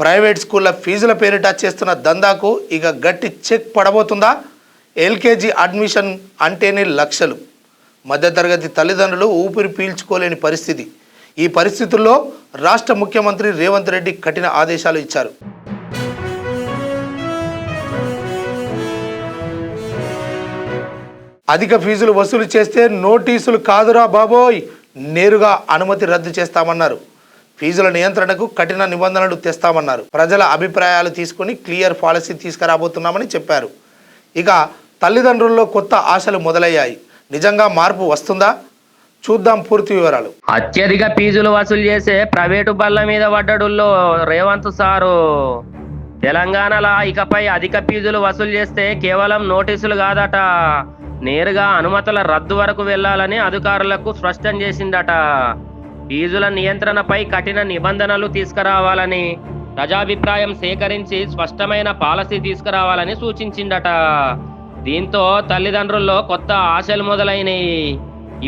Private స్కూళ్ల ఫీజుల పేరిట చేస్తున్న దందాకు ఇక గట్టి చెక్ పడబోతుందా? ఎల్కేజీ అడ్మిషన్ అంటేనే లక్షలు. మధ్యతరగతి తల్లిదండ్రులు ఊపిరి పీల్చుకోలేని పరిస్థితి. ఈ పరిస్థితుల్లో రాష్ట్ర ముఖ్యమంత్రి రేవంత్ రెడ్డి కఠిన ఆదేశాలు ఇచ్చారు. అధిక ఫీజులు వసూలు చేస్తే నోటీసులు కాదురా బాబోయ్, నేరుగా అనుమతి రద్దు చేస్తామన్నారు. ఫీజుల నియంత్రణకు కఠిన నిబంధనలు తెస్తామన్నారు. ప్రజల అభిప్రాయాలు తీసుకుని క్లియర్ పాలసీ తీసుకురాబోతున్నామని చెప్పారు. ఇక తల్లిదండ్రుల్లో కొత్త ఆశలు మొదలయ్యాయి. నిజంగా మార్పు వస్తుందా? చూద్దాం పూర్తి వివరాలు. అత్యధిక ఫీజులు వసూలు చేసే ప్రైవేటు బళ్ళ మీద పడ్డడుల్లో రేవంత్ సారు. తెలంగాణలో ఇకపై అధిక ఫీజులు వసూలు చేస్తే కేవలం నోటీసులు కాదట, నేరుగా అనుమతుల రద్దు వరకు వెళ్లాలని అధికారులకు స్పష్టం చేసిందట. ఫీజుల నియంత్రణపై కఠిన నిబంధనలు తీసుకురావాలని, ప్రజాభిప్రాయం సేకరించి స్పష్టమైన పాలసీ తీసుకురావాలని సూచించిందట. దీంతో తల్లిదండ్రుల్లో కొత్త ఆశలు మొదలైనవి.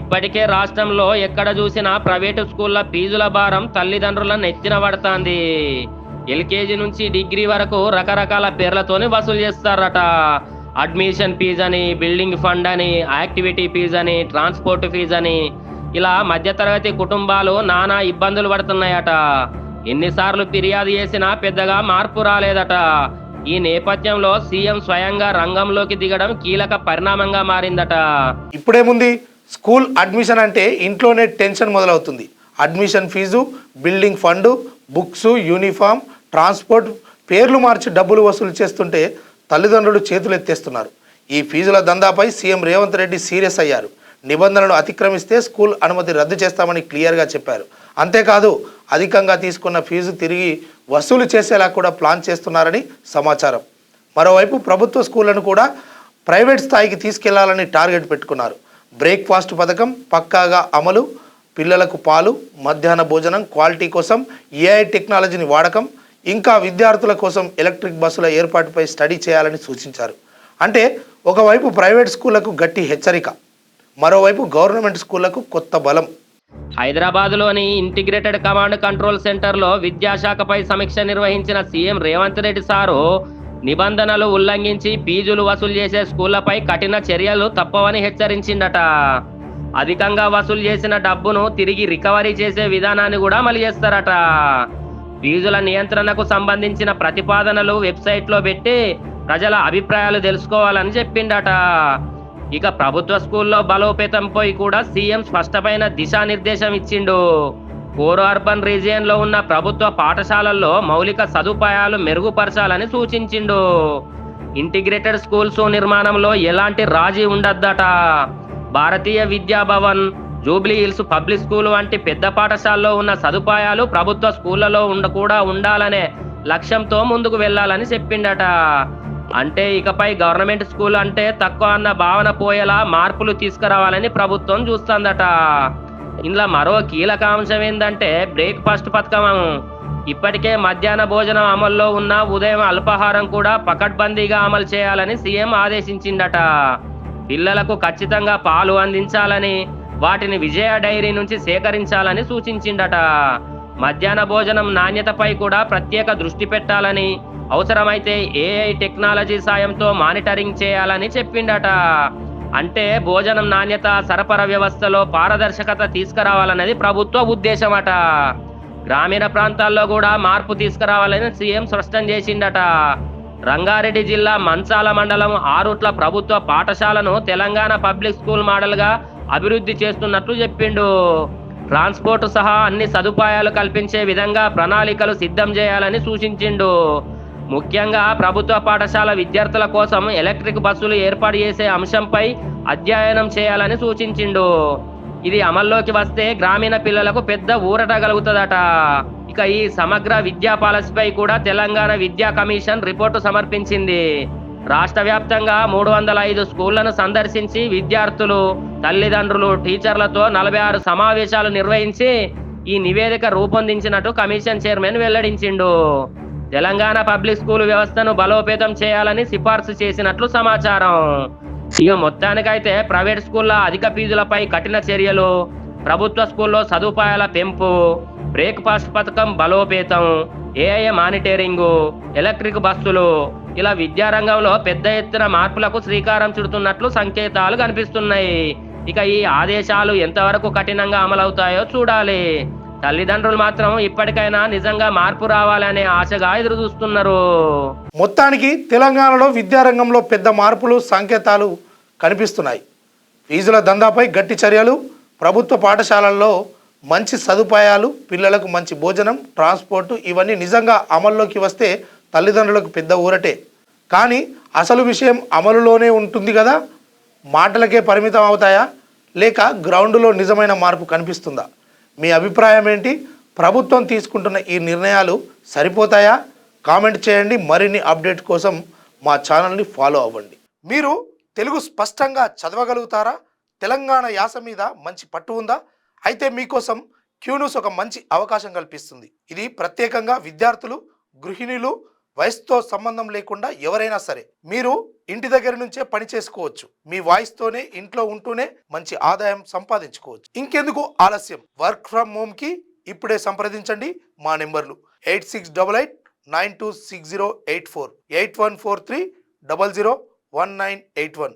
ఇప్పటికే రాష్ట్రంలో ఎక్కడ చూసినా ప్రైవేటు స్కూళ్ల ఫీజుల భారం తల్లిదండ్రుల నెత్తిన పడుతోంది. ఎల్కేజీ నుంచి డిగ్రీ వరకు రకరకాల పేర్లతోనే వసూలు చేస్తారట. అడ్మిషన్ ఫీజు అని, బిల్డింగ్ ఫండ్ అని, యాక్టివిటీ ఫీజు అని, ట్రాన్స్పోర్ట్ ఫీజు అని, ఇలా మధ్యతరగతి కుటుంబాలు నానా ఇబ్బందులు పడుతున్నాయట. ఎన్నిసార్లు ఫిర్యాదు చేసినా పెద్దగా మార్పు రాలేదట. ఈ నేపథ్యంలో సీఎం స్వయంగా రంగంలోకి దిగడం కీలక పరిణామంగా మారిందట. ఇప్పుడేముంది, స్కూల్ అడ్మిషన్ అంటే ఇంట్లోనే టెన్షన్ మొదలవుతుంది. Admission fee, building fund, books, uniform, transport పేర్లు మార్చి డబ్బులు వసూలు చేస్తుంటే తల్లిదండ్రులు చేతులు ఎత్తేస్తున్నారు. ఈ ఫీజుల దందాపై సీఎం రేవంత్ రెడ్డి సీరియస్ అయ్యారు. నిబంధనలు అతిక్రమిస్తే స్కూల్ అనుమతి రద్దు చేస్తామని క్లియర్గా చెప్పారు. అంతేకాదు, అధికంగా తీసుకున్న ఫీజు తిరిగి వసూలు చేసేలా కూడా ప్లాన్ చేస్తున్నారని సమాచారం. మరోవైపు ప్రభుత్వ స్కూళ్లను కూడా ప్రైవేట్ స్థాయికి తీసుకెళ్లాలని టార్గెట్ పెట్టుకున్నారు. బ్రేక్ఫాస్ట్ పథకం పక్కాగా అమలు, పిల్లలకు పాలు, మధ్యాహ్న భోజనం క్వాలిటీ కోసం ఏఐ టెక్నాలజీని వాడకం, ఇంకా విద్యార్థుల కోసం ఎలక్ట్రిక్ బస్సుల ఏర్పాటుపై స్టడీ చేయాలని సూచించారు. అంటే ఒకవైపు ప్రైవేట్ స్కూళ్లకు గట్టి హెచ్చరిక, మరోవైపు గవర్నమెంట్ స్కూళ్లకు కొత్త బలం. హైదరాబాద్లోని ఇంటిగ్రేటెడ్ కమాండ్ కంట్రోల్ సెంటర్లో విద్యాశాఖపై సమీక్ష నిర్వహించిన సీఎం రేవంత్ రెడ్డి సారు నిబంధనలు ఉల్లంఘించి ఫీజులు వసూలు చేసే స్కూళ్లపై కఠిన చర్యలు తప్పవని హెచ్చరించిందట. అధికంగా వసూలు చేసిన డబ్బును తిరిగి రికవరీ చేసే విధానాన్ని కూడా అమలు చేస్తారట. ఫీజుల నియంత్రణకు సంబంధించిన ప్రతిపాదనలు వెబ్సైట్లో పెట్టి ప్రజల అభిప్రాయాలు తెలుసుకోవాలని చెప్పిండట. ఇక ప్రభుత్వ స్కూల్లో బలోపేతంపై కూడా సీఎం స్పష్టమైన దిశానిర్దేశం ఇచ్చిండు. కోర్ అర్బన్ రీజియన్ లో ఉన్న ప్రభుత్వ పాఠశాలల్లో మౌలిక సదుపాయాలు మెరుగుపరచాలని సూచించిండు. ఇంటిగ్రేటెడ్ స్కూల్స్ నిర్మాణంలో ఎలాంటి రాజీ ఉండద్దట. భారతీయ విద్యా Bhavan, Jubilee hills public school వంటి పెద్ద పాఠశాలలో ఉన్న సదుపాయాలు ప్రభుత్వ స్కూళ్లలో కూడా ఉండాలనే లక్ష్యంతో ముందుకు వెళ్లాలని చెప్పిండట. అంటే ఇకపై గవర్నమెంట్ స్కూల్ అంటే తక్కువ అన్న భావన పోయేలా మార్పులు తీసుకురావాలని ప్రభుత్వం చూస్తుందట. ఇందులో మరో కీలక అంశం ఏంటంటే బ్రేక్ఫాస్ట్ పథకం. ఇప్పటికే మధ్యాహ్న భోజనం అమల్లో ఉన్న ఉదయం అల్పాహారం కూడా పకడ్బందీగా అమలు చేయాలని సీఎం ఆదేశించిందట. పిల్లలకు ఖచ్చితంగా పాలు అందించాలని, వాటిని విజయ డైరీ నుంచి సేకరించాలని సూచించిందట. మధ్యాహ్న భోజనం నాణ్యతపై కూడా ప్రత్యేక దృష్టి పెట్టాలని, అవసరమైతే ఏఐ టెక్నాలజీ సాయంతో మానిటరింగ్ చేయాలని చెప్పిండట. అంటే భోజనం నాణ్యత, సరఫరా వ్యవస్థలో పారదర్శకత తీసుకురావాలన్నది ప్రభుత్వ ఉద్దేశమట. గ్రామీణ ప్రాంతాల్లో కూడా మార్పు తీసుకురావాలని సీఎం స్పష్టం చేసిండట. రంగారెడ్డి జిల్లా మంచాల మండలం ఆరుట్ల ప్రభుత్వ పాఠశాలను తెలంగాణ పబ్లిక్ స్కూల్ మోడల్గా అభివృద్ధి చేస్తున్నట్లు చెప్పిండు. ట్రాన్స్పోర్ట్ సహా అన్ని సదుపాయాలు కల్పించే విధంగా ప్రణాళికలు సిద్ధం చేయాలని సూచించిండు. ముఖ్యంగా ప్రభుత్వ పాఠశాల విద్యార్థుల కోసం ఎలక్ట్రిక్ బస్సులు ఏర్పాటు చేసే అంశంపై అధ్యయనం చేయాలని సూచించిండు. ఇది అమల్లోకి వస్తే గ్రామీణ పిల్లలకు పెద్ద ఊరట కలుగుతుందట. ఇక ఈ సమగ్ర విద్యా పాలసీపై కూడా తెలంగాణ విద్యా కమిషన్ రిపోర్టు సమర్పించింది. రాష్ట్ర వ్యాప్తంగా 305 స్కూళ్లను సందర్శించి విద్యార్థులు, తల్లిదండ్రులు, టీచర్లతో 46 సమావేశాలు నిర్వహించి ఈ నివేదిక రూపొందించినట్టు కమిషన్ చైర్మన్ వెల్లడించిండు. తెలంగాణ పబ్లిక్ స్కూల్ వ్యవస్థను బలోపేతం చేయాలని సిఫార్సు చేసినట్లు సమాచారం. ఇక మొత్తానికైతే ప్రైవేట్ స్కూళ్ల అధిక ఫీజులపై కఠిన చర్యలు, ప్రభుత్వ స్కూల్లో సదుపాయాల పెంపు, బ్రేక్ఫాస్ట్ పథకం బలోపేతం, ఏఐ మానిటరింగు, ఎలక్ట్రిక్ బస్సులు ఇలా విద్యారంగంలో పెద్ద ఎత్తున మార్పులకు శ్రీకారం చుడుతున్నట్లు సంకేతాలు కనిపిస్తున్నాయి. ఇక ఈ ఆదేశాలు ఎంతవరకు కఠినంగా అమలవుతాయో చూడాలి. తల్లిదండ్రులు మాత్రం ఇప్పటికైనా నిజంగా మార్పు రావాలనే ఆశగా ఎదురు చూస్తున్నారు. మొత్తానికి తెలంగాణలో విద్యారంగంలో పెద్ద మార్పులు సంకేతాలు కనిపిస్తున్నాయి. ఫీజుల దందాపై గట్టి చర్యలు, ప్రభుత్వ పాఠశాలల్లో మంచి సదుపాయాలు, పిల్లలకు మంచి భోజనం, ట్రాన్స్పోర్టు ఇవన్నీ నిజంగా అమల్లోకి వస్తే తల్లిదండ్రులకు పెద్ద ఊరటే. కానీ అసలు విషయం అమలులోనే ఉంటుంది కదా. మాటలకే పరిమితం అవుతాయా లేక గ్రౌండ్లో నిజమైన మార్పు కనిపిస్తుందా? మీ అభిప్రాయం ఏంటి? ప్రభుత్వం తీసుకుంటున్న ఈ నిర్ణయాలు సరిపోతాయా? కామెంట్ చేయండి. మరిన్ని అప్డేట్ కోసం మా ఛానల్ని ఫాలో అవ్వండి. మీరు తెలుగు స్పష్టంగా చదవగలుగుతారా? తెలంగాణ యాస మీద మంచి పట్టు ఉందా? అయితే మీకోసం క్యూన్యూస్ ఒక మంచి అవకాశం కల్పిస్తుంది. ఇది ప్రత్యేకంగా విద్యార్థులు, గృహిణులు, వయసుతో సంబంధం లేకుండా ఎవరైనా సరే మీరు ఇంటి దగ్గర నుంచే పని చేసుకోవచ్చు. మీ వాయిస్తోనే ఇంట్లో ఉంటూనే మంచి ఆదాయం సంపాదించుకోవచ్చు. ఇంకెందుకు ఆలస్యం? వర్క్ ఫ్రమ్ హోమ్కి ఇప్పుడే సంప్రదించండి. మా నెంబర్లు 8688926084, 8143001981.